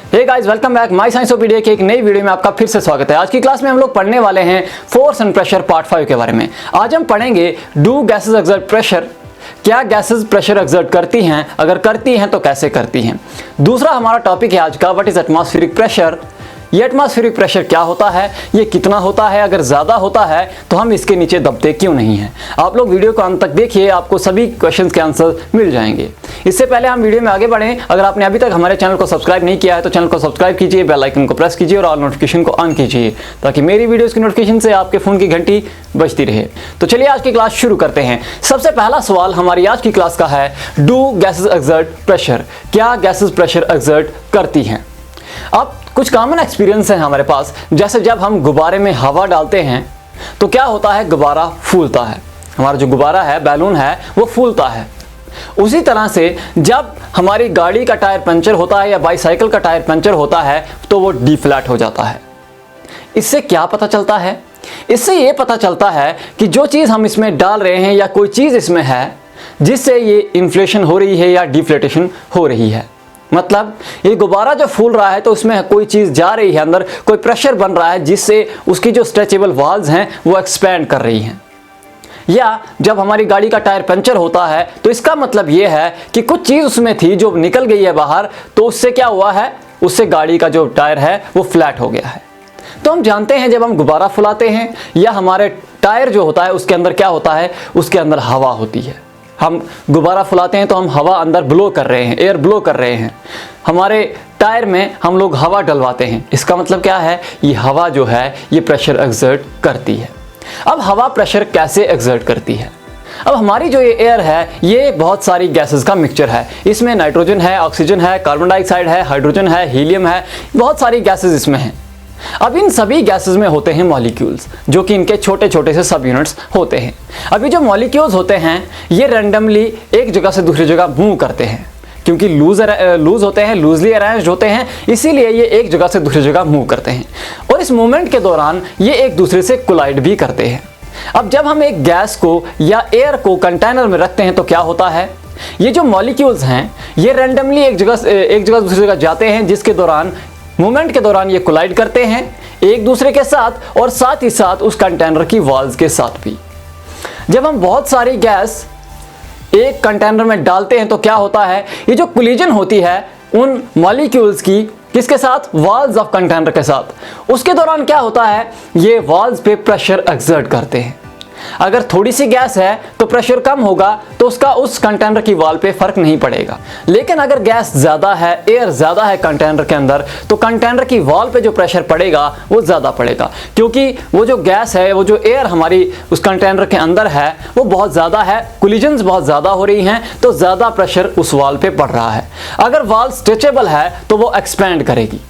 Hey guys, welcome back my Sciencopedia के एक नई वीडियो में आपका फिर से स्वागत है। आज की क्लास में हम लोग पढ़ने वाले हैं फोर्स एंड प्रेशर पार्ट 5 के बारे में। आज हम पढ़ेंगे डू गैसेस एक्सर्ट प्रेशर, क्या गैसेस प्रेशर एक्सर्ट करती हैं, अगर करती हैं तो कैसे करती हैं। दूसरा हमारा टॉपिक है आज का व्हाट इज एटमॉस्फेरिक प्रेशर। ये एटमॉस्फेरिक प्रेशर क्या होता है, ये कितना होता है, अगर ज़्यादा होता है तो हम इसके नीचे दबते क्यों नहीं हैं। आप लोग वीडियो को अंत तक देखिए, आपको सभी क्वेश्चंस के आंसर मिल जाएंगे। इससे पहले हम वीडियो में आगे बढ़ें, अगर आपने अभी तक हमारे चैनल को सब्सक्राइब नहीं किया है तो चैनल को सब्सक्राइब कीजिए, बेल आइकन को प्रेस कीजिए और ऑल नोटिफिकेशन को ऑन कीजिए ताकि मेरी वीडियोज़ की नोटिफिकेशन से आपके फ़ोन की घंटी बजती रहे। तो चलिए आज की क्लास शुरू करते हैं। सबसे पहला सवाल हमारी आज की क्लास का है, डू गैसेस एक्सर्ट प्रेशर, क्या गैसेस प्रेशर एक्सर्ट करती हैं। अब कुछ कॉमन एक्सपीरियंस है हमारे पास, जैसे जब हम गुब्बारे में हवा डालते हैं तो क्या होता है, गुब्बारा फूलता है। हमारा जो गुब्बारा है, बैलून है, वो फूलता है। उसी तरह से जब हमारी गाड़ी का टायर पंचर होता है या बाईसाइकिल का टायर पंचर होता है तो वो डिफ्लैट हो जाता है। इससे क्या पता चलता है, इससे ये पता चलता है कि जो चीज़ हम इसमें डाल रहे हैं या कोई चीज़ इसमें है जिससे ये इन्फ्लेशन हो रही है या डिफ्लेटेशन हो रही है। मतलब ये गुब्बारा जो फूल रहा है तो उसमें कोई चीज़ जा रही है, अंदर कोई प्रेशर बन रहा है जिससे उसकी जो स्ट्रेचेबल वाल्व्स हैं वो एक्सपैंड कर रही हैं। या जब हमारी गाड़ी का टायर पंचर होता है तो इसका मतलब ये है कि कुछ चीज़ उसमें थी जो निकल गई है बाहर, तो उससे क्या हुआ है, उससे गाड़ी का जो टायर है वो फ्लैट हो गया है। तो हम जानते हैं जब हम गुब्बारा फुलाते हैं या हमारे टायर जो होता है उसके अंदर क्या होता है, उसके अंदर हवा होती है। हम गुब्बारा फुलाते हैं तो हम हवा अंदर ब्लो कर रहे हैं, एयर ब्लो कर रहे हैं। हमारे टायर में हम लोग हवा डलवाते हैं, इसका मतलब क्या है, ये हवा जो है ये प्रेशर एक्सर्ट करती है। अब हवा प्रेशर कैसे एक्सर्ट करती है। अब हमारी जो ये एयर है ये बहुत सारी गैसेस का मिक्सचर है। इसमें नाइट्रोजन है, ऑक्सीजन है, कार्बन डाइऑक्साइड है, हाइड्रोजन है, हीलियम है, बहुत सारी गैसेस इसमें हैं। अब इन सभी गैसेस में होते हैं मॉलिक्यूल्स, जो कि इनके छोटे छोटे से सब यूनिट्स होते हैं। अभी जो मॉलिक्यूल्स होते हैं ये रैंडमली एक जगह से दूसरी जगह मूव करते हैं, क्योंकि लूज होते हैं, लूजली अरेंज्ड होते हैं, इसीलिए ये एक जगह से दूसरी जगह मूव करते हैं और इस मूवमेंट के दौरान ये एक दूसरे से कोलाइड भी करते हैं। अब जब हम एक गैस को या एयर को कंटेनर में रखते हैं तो क्या होता है, ये जो मॉलिक्यूल्स हैं ये रैंडमली एक जगह दूसरी जगह जाते हैं, जिसके दौरान मूवमेंट के दौरान ये कोलाइड करते हैं एक दूसरे के साथ और साथ ही साथ उस कंटेनर की वॉल्स के साथ भी। जब हम बहुत सारी गैस एक कंटेनर में डालते हैं तो क्या होता है, ये जो कोलिजन होती है उन मॉलिक्यूल्स की किसके साथ, वॉल्स ऑफ कंटेनर के साथ, उसके दौरान क्या होता है, ये वॉल्स पे प्रेशर एक्सर्ट करते हैं। अगर थोड़ी सी गैस है तो प्रेशर कम होगा तो उसका उस कंटेनर की वॉल पे फर्क नहीं पड़ेगा। लेकिन अगर गैस ज़्यादा है, एयर ज़्यादा है कंटेनर के अंदर, तो कंटेनर की वॉल पे जो प्रेशर पड़ेगा वो ज़्यादा पड़ेगा, क्योंकि वो जो गैस है, वो जो एयर हमारी उस कंटेनर के अंदर है वो बहुत ज़्यादा है, कोलिजन्स बहुत ज़्यादा हो रही हैं, तो ज़्यादा प्रेशर उस वॉल पे पड़ रहा है। अगर वॉल स्ट्रेचेबल है तो वो एक्सपैंड करेगी,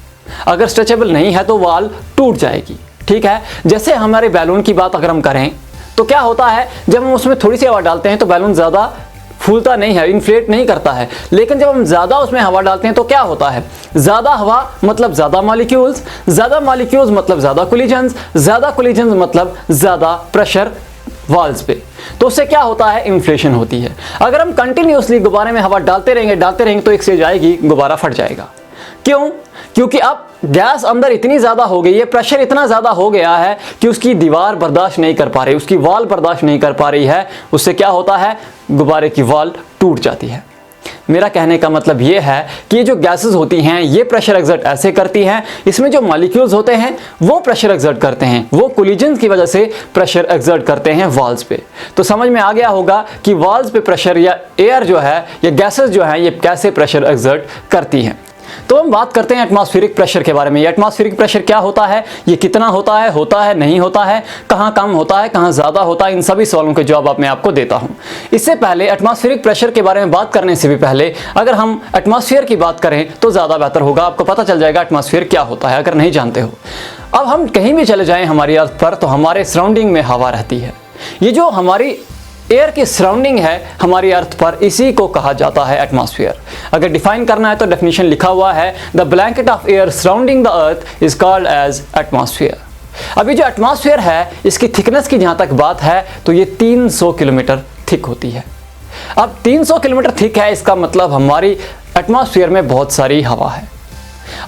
अगर स्ट्रेचेबल नहीं है तो वॉल टूट जाएगी। ठीक है, जैसे हमारे बैलून की बात अगर हम करें तो क्या होता है, जब हम उसमें थोड़ी सी हवा डालते हैं तो बैलून ज़्यादा फूलता नहीं है, इन्फ्लेट नहीं करता है। लेकिन जब हम ज़्यादा उसमें हवा डालते हैं तो क्या होता है, ज़्यादा हवा मतलब ज़्यादा मॉलिक्यूल्स मतलब ज़्यादा कोलिजन्स, ज़्यादा कोलिजन्स मतलब ज़्यादा प्रेशर वॉल्स पे, तो उससे क्या होता है, इन्फ्लेशन होती है। अगर हम कंटिन्यूसली गुब्बारे में हवा डालते रहेंगे तो एक स्टेज आएगी गुब्बारा फट जाएगा। क्यों, क्योंकि अब गैस अंदर इतनी ज़्यादा हो गई है, प्रेशर इतना ज़्यादा हो गया है कि उसकी दीवार बर्दाश्त नहीं कर पा रही, उसकी वॉल बर्दाश्त नहीं कर पा रही है। उससे क्या होता है, गुब्बारे की वॉल टूट जाती है। मेरा कहने का मतलब ये है कि ये जो गैसेस होती हैं ये प्रेशर एक्सर्ट ऐसे करती हैं, इसमें जो मॉलिक्यूल्स होते हैं वो प्रेशर एक्सर्ट करते हैं, वो कोलिजन्स की वजह से प्रेशर एक्सर्ट करते हैं वॉल्स पे। तो समझ में आ गया होगा कि वॉल्स पे प्रेशर या एयर जो है या गैसेस जो हैं ये कैसे प्रेशर एक्सर्ट करती हैं। तो हम बात करते हैं एटमॉस्फेरिक प्रेशर के बारे में। एटमॉस्फेरिक प्रेशर क्या होता है, ये कितना होता है नहीं होता है, कहाँ कम होता है, कहाँ ज़्यादा होता है, इन सभी सवालों के जवाब मैं आपको देता हूँ। इससे पहले एटमॉस्फेरिक प्रेशर के बारे में बात करने से भी पहले अगर हम एटमॉस्फेयर की बात करें तो ज़्यादा बेहतर होगा, आपको पता चल जाएगा एटमॉस्फेयर क्या होता है अगर नहीं जानते हो। अब हम कहीं भी चले जाएँ हमारी अर्थ पर तो हमारे सराउंडिंग में हवा रहती है। ये जो हमारी एयर की सराउंडिंग है हमारी अर्थ पर, इसी को कहा जाता है एटमॉस्फेयर। अगर डिफाइन करना है तो डेफिनेशन लिखा हुआ है, the blanket of air surrounding the earth is called as atmosphere. अभी जो एटमॉस्फेयर है इसकी थिकनेस की जहाँ तक बात है तो ये 300 किलोमीटर थिक होती है। अब 300 किलोमीटर थिक है, इसका मतलब हमारी एटमॉस्फेयर में बहुत सारी हवा है।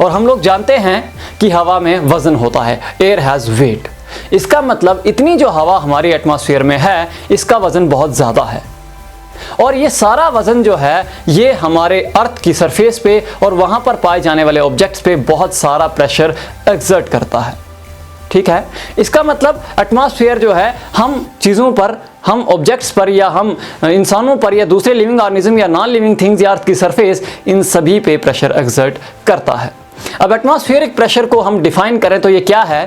और हम लोग जानते हैं कि हवा में वजन होता है, एयर हैज़ वेट। इसका मतलब इतनी जो हवा हमारी एटमॉस्फेयर में है इसका वजन बहुत ज़्यादा है, और ये सारा वजन जो है ये हमारे अर्थ की सरफेस पे और वहाँ पर पाए जाने वाले ऑब्जेक्ट्स पे बहुत सारा प्रेशर एक्सर्ट करता है। ठीक है, इसका मतलब एटमॉस्फेयर जो है हम चीज़ों पर, हम ऑब्जेक्ट्स पर, या हम इंसानों पर, या दूसरे लिविंग ऑर्गेनिज्म या नॉन लिविंग थिंग्स या अर्थ की सरफेस, इन सभी पे प्रेशर एक्सर्ट करता है। अब एटमॉस्फेरिक प्रेशर को हम डिफाइन करें तो ये क्या है?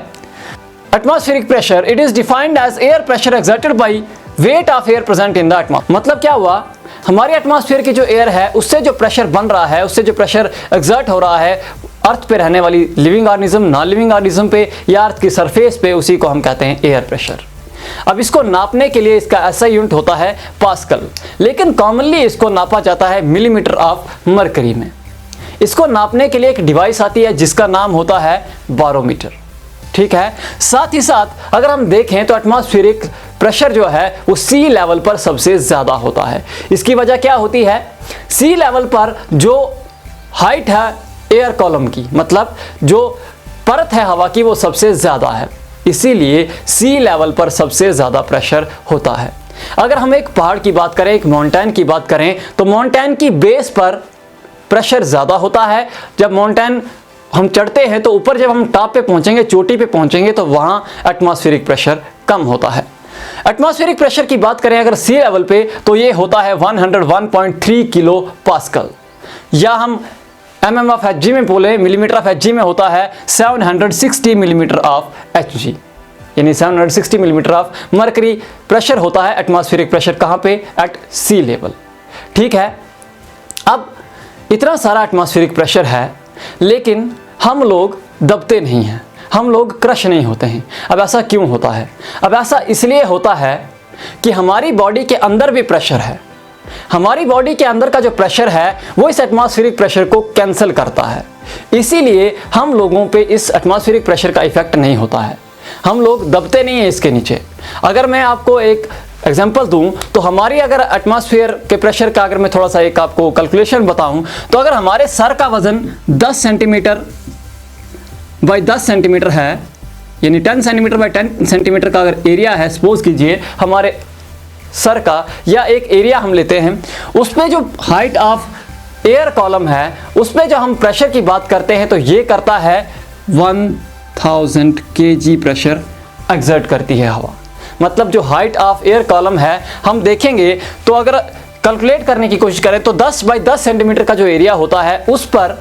Atmospheric pressure, it is defined as air pressure exerted by weight of air present in the atmosphere. मतलब क्या हुआ, हमारे एटमॉस्फेयर की जो एयर है उससे जो प्रेशर बन रहा है, उससे जो प्रेशर एक्सर्ट हो रहा है अर्थ पे रहने वाली living organism, non living organism पे या अर्थ की सरफेस पे, उसी को हम कहते हैं एयर प्रेशर। अब इसको नापने के लिए इसका ऐसा यूनिट होता है पास्कल, लेकिन कॉमनली इसको नापा जाता है मिलीमीटर ऑफ मरकरी में। इसको नापने के लिए एक डिवाइस आती है जिसका नाम होता है बारोमीटर। ठीक है, साथ ही साथ अगर हम देखें तो एटमॉस्फेरिक प्रेशर जो है वो सी लेवल पर सबसे ज़्यादा होता है। इसकी वजह क्या होती है? सी लेवल पर जो हाइट है एयर कॉलम की, मतलब जो परत है हवा की, वो सबसे ज़्यादा है, इसीलिए सी लेवल पर सबसे ज़्यादा प्रेशर होता है। अगर हम एक पहाड़ की बात करें, एक माउंटेन की बात करें, तो माउंटेन की बेस पर प्रेशर ज़्यादा होता है। जब माउंटेन हम चढ़ते हैं तो ऊपर जब हम टॉप पे पहुंचेंगे, चोटी पे पहुंचेंगे, तो वहां एटमॉस्फेरिक प्रेशर कम होता है। एटमॉस्फेरिक प्रेशर की बात करें अगर सी लेवल पे, तो ये होता है 101.3 किलो पास्कल, या हम mm ऑफ एच जी में बोले, मिलीमीटर ऑफ एच जी में होता है 760 मिलीमीटर ऑफ एच जी, यानी 760 मिलीमीटर ऑफ मरकरी प्रेशर होता है एटमॉस्फेरिक प्रेशर। कहाँ पे? एट सी लेवल। ठीक है, अब इतना सारा एटमॉस्फेरिक प्रेशर है, लेकिन हम लोग दबते नहीं हैं, हम लोग क्रश नहीं होते हैं। अब ऐसा क्यों होता है? अब ऐसा इसलिए होता है कि हमारी बॉडी के अंदर भी प्रेशर है। हमारी बॉडी के अंदर का जो प्रेशर है वो इस एटमॉस्फेरिक प्रेशर को कैंसिल करता है, इसीलिए हम लोगों पे इस एटमॉस्फेरिक प्रेशर का इफेक्ट नहीं होता है, हम लोग दबते नहीं हैं इसके नीचे। अगर मैं आपको एक एग्जाम्पल दूं तो हमारी अगर एटमॉस्फेयर के प्रेशर का अगर मैं थोड़ा सा एक आपको कैलकुलेशन बताऊं, तो अगर हमारे सर का वजन 10 सेंटीमीटर बाई 10 सेंटीमीटर है, यानी 10 सेंटीमीटर बाई 10 सेंटीमीटर का अगर एरिया है, सपोज कीजिए हमारे सर का, या एक एरिया हम लेते हैं, उस पर जो हाइट ऑफ एयर कॉलम है उस पर जो हम प्रेशर की बात करते हैं तो ये करता है 1000 kg प्रेशर एक्सर्ट करती है हवा। मतलब जो हाइट ऑफ एयर कॉलम है, हम देखेंगे तो अगर कैलकुलेट करने की कोशिश करें तो 10 बाई 10 सेंटीमीटर का जो एरिया होता है उस पर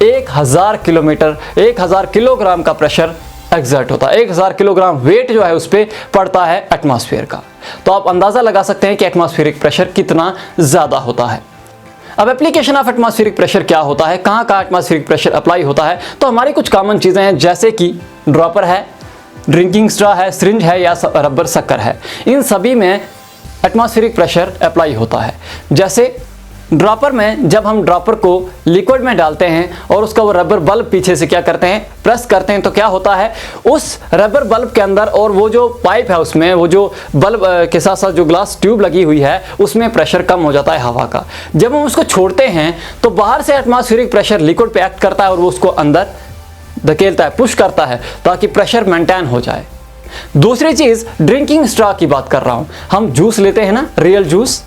1000 किलोग्राम का प्रेशर एक्सर्ट होता है। 1000 किलोग्राम वेट जो है उस पर पड़ता है एटमॉस्फेयर का। तो आप अंदाज़ा लगा सकते हैं कि एटमॉस्फेरिक प्रेशर कितना ज़्यादा होता है। अब एप्लीकेशन ऑफ एटमॉस्फेरिक प्रेशर क्या होता है, कहाँ कहाँ एटमॉस्फेरिक प्रेशर अप्लाई होता है? तो हमारी कुछ कॉमन चीज़ें हैं, जैसे कि ड्रॉपर है, ड्रिंकिंग स्ट्रॉ है, सिरिंज है या रबर शक्कर है, इन सभी में एटमॉस्फेरिक प्रेशर अप्लाई होता है। जैसे ड्रॉपर में जब हम ड्रॉपर को लिक्विड में डालते हैं और उसका वो रबर बल्ब पीछे से क्या करते हैं, प्रेस करते हैं, तो क्या होता है उस रबर बल्ब के अंदर और वो जो पाइप है उसमें, वो जो बल्ब के साथ साथ जो ग्लास ट्यूब लगी हुई है उसमें प्रेशर कम हो जाता है हवा का। जब हम उसको छोड़ते हैं तो बाहर से एटमॉस्फेरिक प्रेशर लिक्विड पे एक्ट करता है और वो उसको अंदर धकेलता है, पुश करता है, ताकि प्रेशर मेंटेन हो जाए। दूसरी चीज़ ड्रिंकिंग स्ट्रॉ की बात कर रहा हूँ। हम जूस लेते हैं ना, रियल जूस,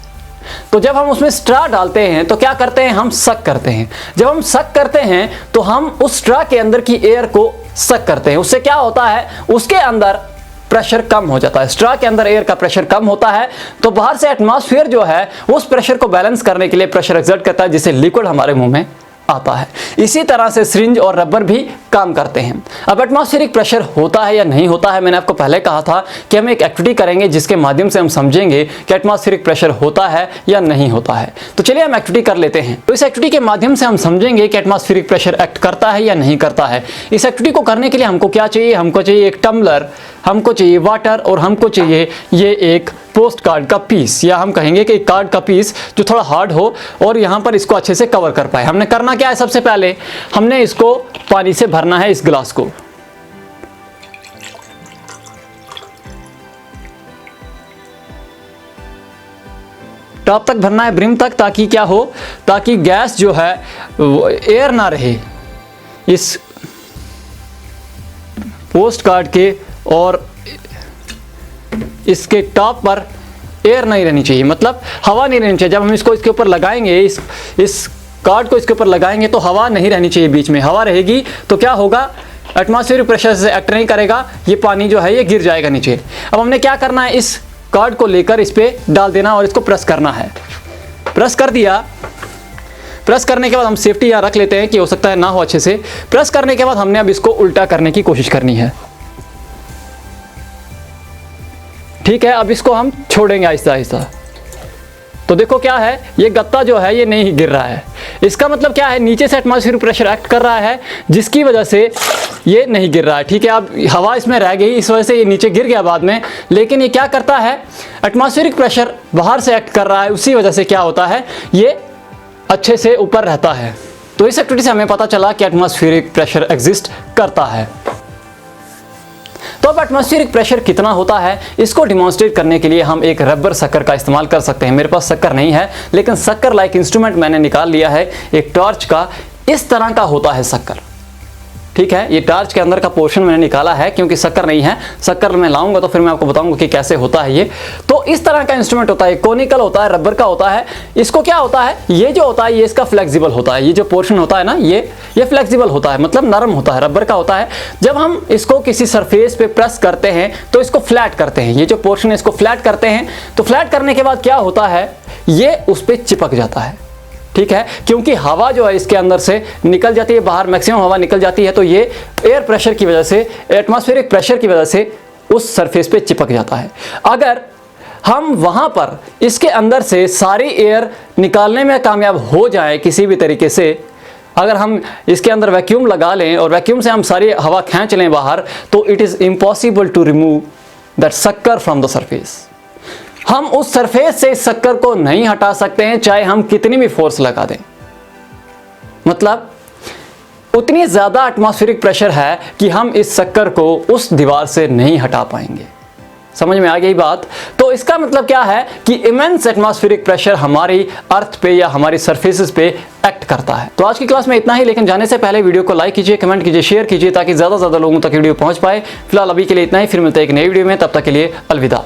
तो जब हम उसमें स्ट्रॉ डालते हैं तो क्या करते हैं, हम सक करते हैं। जब हम सक करते हैं तो हम उस स्ट्रॉ के अंदर की एयर को सक करते हैं। उससे क्या होता है, उसके अंदर प्रेशर कम हो जाता है, स्ट्रॉ के अंदर एयर का प्रेशर कम होता है, तो बाहर से एटमॉस्फेयर जो है उस प्रेशर को बैलेंस करने के लिए प्रेशर एक्सर्ट करता है, जिससे लिक्विड हमारे मुंह में आता है। इसी तरह से सिरिंज और रबर भी काम करते हैं। अब एटमॉस्फेरिक प्रेशर होता है या नहीं होता है, मैंने आपको पहले कहा था कि हम एक एक्टिविटी करेंगे जिसके माध्यम से हम समझेंगे कि एटमॉस्फेरिक प्रेशर होता है या नहीं होता है। तो चलिए हम एक्टिविटी कर लेते हैं। तो इस एक्टिविटी के माध्यम से हम समझेंगे कि एटमॉस्फेरिक प्रेशर एक्ट करता है या नहीं करता है। इस एक्टिविटी को करने के लिए हमको क्या चाहिए, हमको चाहिए एक टम्बलर, हमको चाहिए वाटर और हमको चाहिए ये एक पोस्ट कार्ड का पीस, या हम कहेंगे कि कार्ड का पीस जो थोड़ा हार्ड हो और यहाँ पर इसको अच्छे से कवर कर पाए। हमने करना क्या है, सबसे पहले हमने इसको पानी से भरना है, इस गिलास को। टॉप तक भरना है, ब्रिम तक, ताकि क्या हो, ताकि गैस जो है एयर ना रहे, इस पोस्ट कार्ड के और इसके टॉप पर एयर नहीं रहनी चाहिए, मतलब हवा नहीं रहनी चाहिए। जब हम इसको इसके ऊपर लगाएंगे, इस कार्ड को इसके ऊपर लगाएंगे तो हवा नहीं रहनी चाहिए बीच में। हवा रहेगी तो क्या होगा, एटमॉस्फेरिक प्रेशर से एक्ट नहीं करेगा, ये पानी जो है ये गिर जाएगा नीचे। अब हमने क्या करना है, इस कार्ड को लेकर इस पे डाल देना और इसको प्रेस करना है। प्रेस कर दिया। प्रेस करने के बाद हम सेफ्टी यहाँ रख लेते हैं कि हो सकता है ना हो अच्छे से। प्रेस करने के बाद हमने अब इसको उल्टा करने की कोशिश करनी है। ठीक है, अब इसको हम छोड़ेंगे आहिस्ता आहिस्ता। तो देखो क्या है, ये गत्ता जो है ये नहीं गिर रहा है। इसका मतलब क्या है, नीचे से एटमॉस्फेरिक प्रेशर एक्ट कर रहा है जिसकी वजह से ये नहीं गिर रहा है। ठीक है, अब हवा इसमें रह गई, इस वजह से ये नीचे गिर गया बाद में। लेकिन ये क्या करता है, एटमॉस्फेरिक प्रेशर बाहर से एक्ट कर रहा है, उसी वजह से क्या होता है, ये अच्छे से ऊपर रहता है। तो इस एक्टिविटी से हमें पता चला कि एटमॉस्फेरिक प्रेशर एग्जिस्ट करता है। तो अब एटमॉस्फेरिक प्रेशर कितना होता है, इसको डिमॉन्स्ट्रेट करने के लिए हम एक रबर शक्कर का इस्तेमाल कर सकते हैं। मेरे पास शक्कर नहीं है, लेकिन शक्कर लाइक इंस्ट्रूमेंट मैंने निकाल लिया है एक टॉर्च का। इस तरह का होता है शक्कर। ठीक है, ये टॉर्च के अंदर का पोर्शन मैंने निकाला है, क्योंकि शक्कर नहीं है। शक्कर मैं लाऊंगा तो फिर मैं आपको बताऊंगा कि कैसे होता है ये। तो इस तरह का इंस्ट्रूमेंट होता है, कोनिकल होता है, रबर का होता है। इसको क्या होता है, ये जो होता है ये इसका फ्लेक्सिबल होता है। ये जो पोर्शन होता है ना, ये फ्लेक्सिबल होता है, मतलब नरम होता है, रबर का होता है। जब हम इसको किसी सरफेस पे प्रेस करते हैं तो इसको फ्लैट करते हैं। ये जो पोर्शन है इसको फ्लैट करते हैं, तो फ्लैट करने के बाद क्या होता है, ये उस पर चिपक जाता है। ठीक है, क्योंकि हवा जो है इसके अंदर से निकल जाती है बाहर, मैक्सिमम हवा निकल जाती है, तो ये एयर प्रेशर की वजह से, एटमॉस्फेरिक प्रेशर की वजह से उस सरफेस पे चिपक जाता है। अगर हम वहां पर इसके अंदर से सारी एयर निकालने में कामयाब हो जाए किसी भी तरीके से, अगर हम इसके अंदर वैक्यूम लगा लें और वैक्यूम से हम सारी हवा खींच लें बाहर, तो it is impossible to remove that शक्कर फ्रॉम द सरफेस। हम उस सरफेस से इस शक्कर को नहीं हटा सकते हैं, चाहे हम कितनी भी फोर्स लगा दें। मतलब उतनी ज्यादा एटमॉस्फेरिक प्रेशर है कि हम इस शक्कर को उस दीवार से नहीं हटा पाएंगे। समझ में आ गई बात? तो इसका मतलब क्या है कि इमेंस एटमॉस्फेरिक प्रेशर हमारी अर्थ पे या हमारी सरफेसेस पे एक्ट करता है। तो आज की क्लास में इतना ही, लेकिन जाने से पहले वीडियो को लाइक कीजिए, कमेंट कीजिए, शेयर कीजिए, ताकि ज्यादा से ज्यादा लोगों तक वीडियो पहुंच पाए। फिलहाल अभी के लिए इतना ही, फिर मिलते हैं एक नई वीडियो में, तब तक के लिए अलविदा।